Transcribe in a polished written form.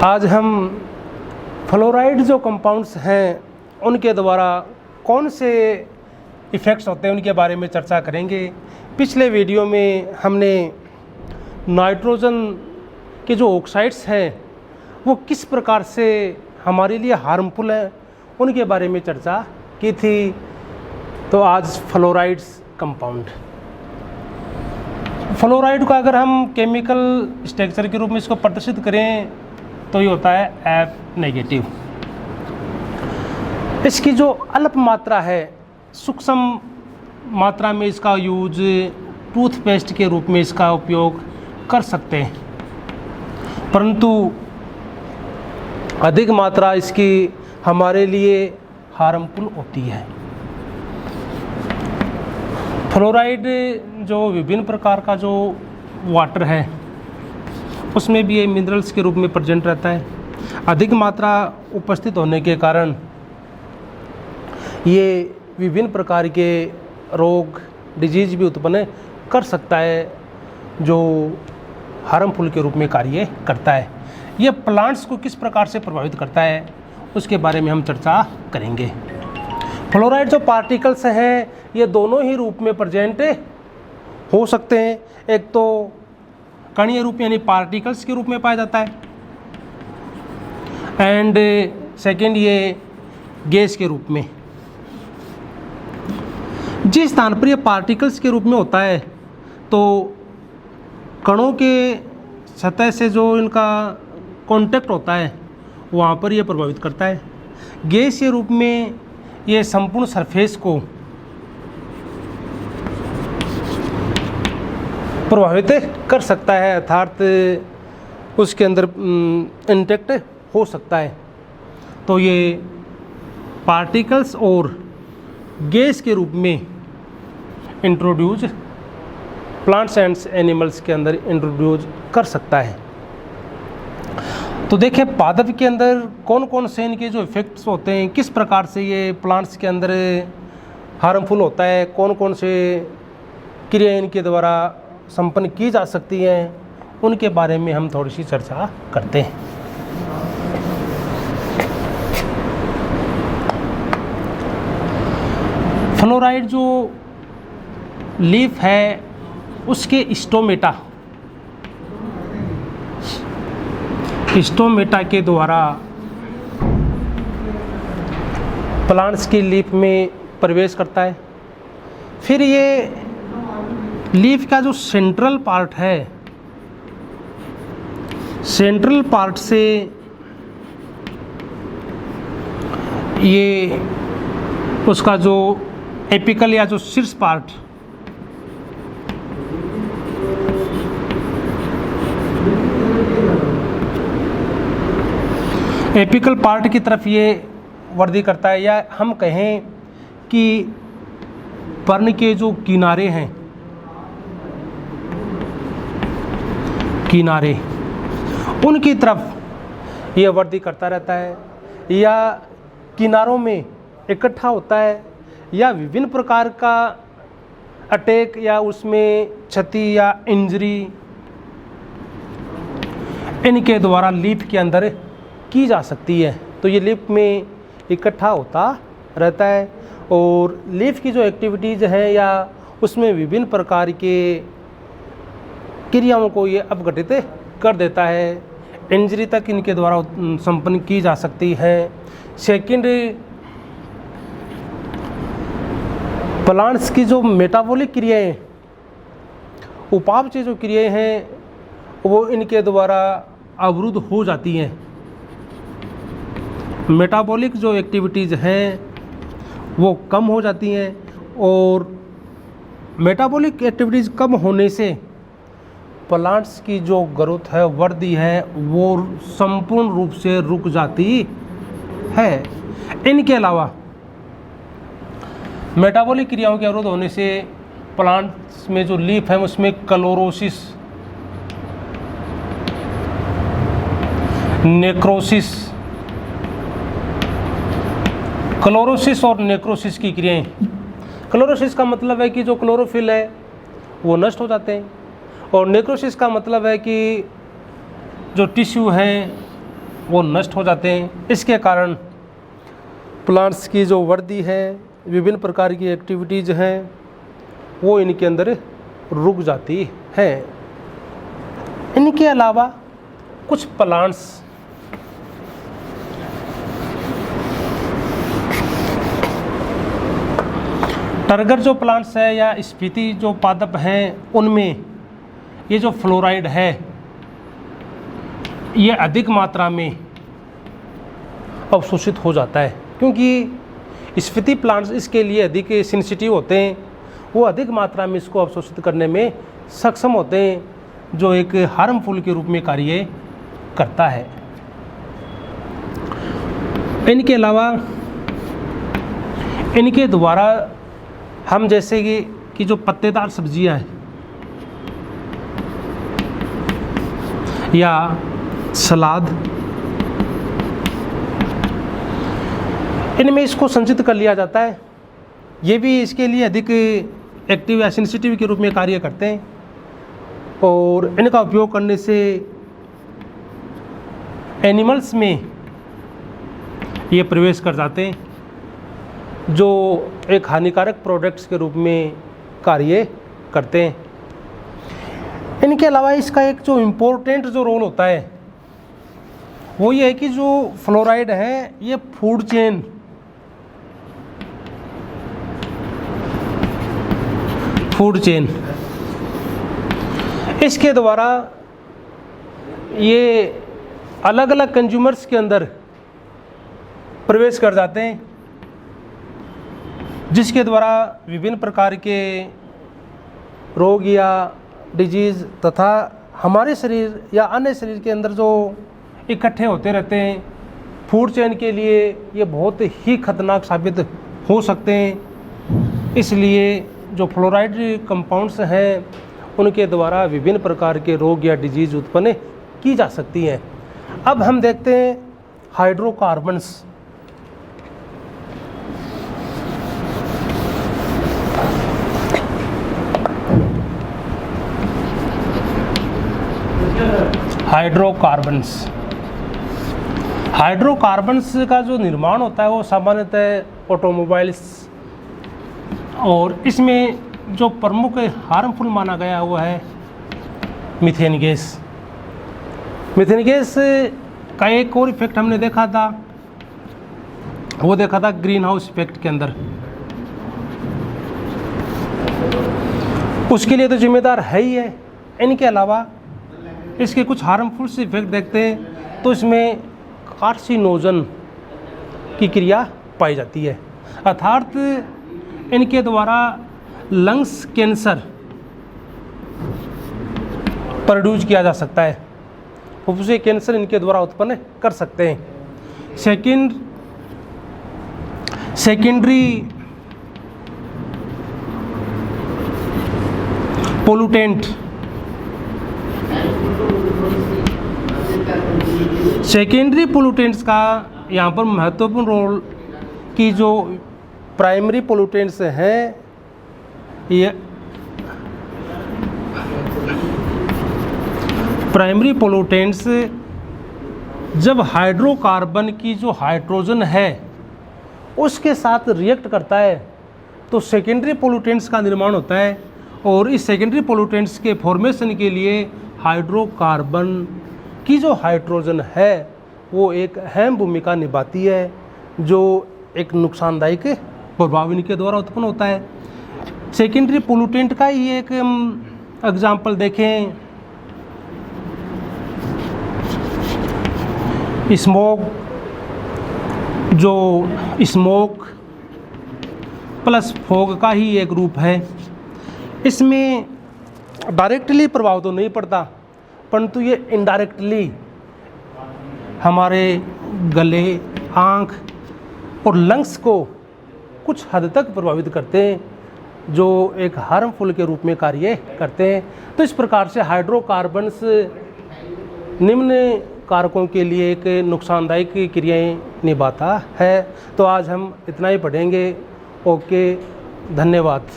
आज हम फ्लोराइड जो कंपाउंड्स हैं उनके द्वारा कौन से इफ़ेक्ट्स होते हैं उनके बारे में चर्चा करेंगे। पिछले वीडियो में हमने नाइट्रोजन के जो ऑक्साइड्स हैं वो किस प्रकार से हमारे लिए हार्मफुल हैं उनके बारे में चर्चा की थी। तो आज फ्लोराइड्स कंपाउंड, फ्लोराइड का अगर हम केमिकल स्ट्रक्चर के रूप में इसको प्रदर्शित करें तो ये होता है F नेगेटिव। इसकी जो अल्प मात्रा है, सूक्ष्म मात्रा में इसका यूज टूथपेस्ट के रूप में इसका उपयोग कर सकते हैं, परंतु अधिक मात्रा इसकी हमारे लिए हार्मफुल होती है। फ्लोराइड जो विभिन्न प्रकार का जो वाटर है उसमें भी ये मिनरल्स के रूप में प्रेजेंट रहता है। अधिक मात्रा उपस्थित होने के कारण ये विभिन्न प्रकार के रोग, डिजीज भी उत्पन्न कर सकता है जो हार्मफुल के रूप में कार्य करता है। ये प्लांट्स को किस प्रकार से प्रभावित करता है उसके बारे में हम चर्चा करेंगे। फ्लोराइड जो पार्टिकल्स हैं ये दोनों ही रूप में प्रेजेंट हो सकते हैं। एक तो कणीय रूप यानी पार्टिकल्स के रूप में पाया जाता है, एंड सेकेंड ये गैस के रूप में। जिस स्थान पर ये पार्टिकल्स के रूप में होता है तो कणों के सतह से जो इनका कांटेक्ट होता है वहाँ पर ये प्रभावित करता है। गैस के रूप में ये संपूर्ण सरफेस को प्रभावित कर सकता है, अर्थात उसके अंदर इंटैक्ट हो सकता है। तो ये पार्टिकल्स और गैस के रूप में इंट्रोड्यूस प्लांट्स एंड एनिमल्स के अंदर इंट्रोड्यूस कर सकता है। तो देखें पादप के अंदर कौन कौन से इनके जो इफ़ेक्ट्स होते हैं, किस प्रकार से ये प्लांट्स के अंदर हार्मफुल होता है, कौन कौन से क्रिया इनके द्वारा संपन्न की जा सकती हैं, उनके बारे में हम थोड़ी सी चर्चा करते हैं। फ्लोराइड जो लीफ है उसके स्टोमेटा के द्वारा प्लांट्स की लीफ में प्रवेश करता है। फिर ये लीफ का जो सेंट्रल पार्ट है, सेंट्रल पार्ट से ये उसका जो एपिकल या जो शीर्ष पार्ट एपिकल पार्ट की तरफ ये वृद्धि करता है, या हम कहें कि पर्ण के जो किनारे हैं, किनारे उनकी तरफ ये वृद्धि करता रहता है, या किनारों में इकट्ठा होता है, या विभिन्न प्रकार का अटैक या उसमें क्षति या इंजरी इनके द्वारा लीफ के अंदर की जा सकती है। तो ये लीफ में इकट्ठा होता रहता है और लीफ की जो एक्टिविटीज़ हैं या उसमें विभिन्न प्रकार के क्रियाओं को ये अपघटित कर देता है। इंजरी तक इनके द्वारा संपन्न की जा सकती है। सेकंड, प्लांट्स की जो मेटाबॉलिक क्रियाएं, उपापचय जो क्रियाएं हैं वो इनके द्वारा अवरुद्ध हो जाती हैं। मेटाबॉलिक जो एक्टिविटीज़ हैं वो कम हो जाती हैं, और मेटाबॉलिक एक्टिविटीज़ कम होने से प्लांट्स की जो ग्रोथ है, वृद्धि है, वो संपूर्ण रूप से रुक जाती है। इनके अलावा मेटाबॉलिक क्रियाओं के अवरुद्ध होने से प्लांट्स में जो लीफ है उसमें क्लोरोसिस, नेक्रोसिस, क्लोरोसिस और नेक्रोसिस की क्रियाएं। क्लोरोसिस का मतलब है कि जो क्लोरोफिल है वो नष्ट हो जाते हैं, और नेक्रोसिस का मतलब है कि जो टिश्यू है वो नष्ट हो जाते हैं। इसके कारण प्लांट्स की जो वृद्धि है, विभिन्न प्रकार की एक्टिविटीज़ हैं, वो इनके अंदर रुक जाती है। इनके अलावा कुछ प्लांट्स टर्गर जो प्लांट्स है या स्फीति जो पादप हैं, उनमें ये जो फ्लोराइड है ये अधिक मात्रा में अवशोषित हो जाता है, क्योंकि स्फीति प्लांट्स इसके लिए अधिक सेंसिटिव होते हैं। वो अधिक मात्रा में इसको अवशोषित करने में सक्षम होते हैं, जो एक हार्मफुल के रूप में कार्य करता है। इनके अलावा इनके द्वारा हम जैसे कि जो पत्तेदार सब्जियां हैं या सलाद, इनमें इसको संचित कर लिया जाता है। ये भी इसके लिए अधिक एक्टिव या सेंसिटिव के रूप में कार्य करते हैं और इनका उपयोग करने से एनिमल्स में ये प्रवेश कर जाते हैं, जो एक हानिकारक प्रोडक्ट्स के रूप में कार्य करते हैं। इनके अलावा इसका एक जो इम्पोर्टेंट जो रोल होता है वो ये है कि जो फ्लोराइड है ये फूड चेन इसके द्वारा ये अलग अलग कंज्यूमर्स के अंदर प्रवेश कर जाते हैं, जिसके द्वारा विभिन्न प्रकार के रोग या डिजीज़ तथा हमारे शरीर या अन्य शरीर के अंदर जो इकट्ठे होते रहते हैं, फूड चेन के लिए ये बहुत ही खतरनाक साबित हो सकते हैं। इसलिए जो फ्लोराइड कंपाउंड्स हैं उनके द्वारा विभिन्न प्रकार के रोग या डिजीज़ उत्पन्न की जा सकती हैं। अब हम देखते हैं हाइड्रोकार्बन्स। हाइड्रोकार्बन्स का जो निर्माण होता है वो सामान्यतः ऑटोमोबाइल्स, और इसमें जो प्रमुख हार्मफुल माना गया वो है मीथेन गैस। मीथेन गैस का एक और इफेक्ट हमने देखा था, वो देखा था ग्रीन हाउस इफेक्ट के अंदर। उसके लिए तो जिम्मेदार है ही है। इनके अलावा इसके कुछ हार्मफुल से इफेक्ट देखते हैं तो इसमें कार्सिनोजन की क्रिया पाई जाती है, अर्थात इनके द्वारा लंग्स कैंसर प्रोड्यूस किया जा सकता है, फुफ्फुसी कैंसर इनके द्वारा उत्पन्न कर सकते हैं। सेकेंडरी पोल्यूटेंट, सेकेंडरी पोल्यूटेंट्स का यहाँ पर महत्वपूर्ण रोल की जो प्राइमरी पोल्यूटेंट्स हैं, ये प्राइमरी पोल्यूटेंट्स जब हाइड्रोकार्बन की जो हाइड्रोजन है उसके साथ रिएक्ट करता है तो सेकेंडरी पोल्यूटेंट्स का निर्माण होता है, और इस सेकेंडरी पोल्यूटेंट्स के फॉर्मेशन के लिए हाइड्रोकार्बन की जो हाइड्रोजन है वो एक अहम भूमिका निभाती है, जो एक नुकसानदायक प्रभाव इनके द्वारा उत्पन्न होता है। सेकेंडरी पोल्यूटेंट का ही एक एग्जाम्पल देखें, स्मोक प्लस फॉग का ही एक रूप है। इसमें डायरेक्टली प्रभाव तो नहीं पड़ता, परंतु ये इनडायरेक्टली हमारे गले, आँख और लंग्स को कुछ हद तक प्रभावित करते हैं, जो एक हार्मफुल के रूप में कार्य करते हैं। तो इस प्रकार से हाइड्रोकार्बन्स निम्न कारकों के लिए एक नुकसानदायक क्रियाएं निभाता है। तो आज हम इतना ही पढ़ेंगे। ओके, धन्यवाद।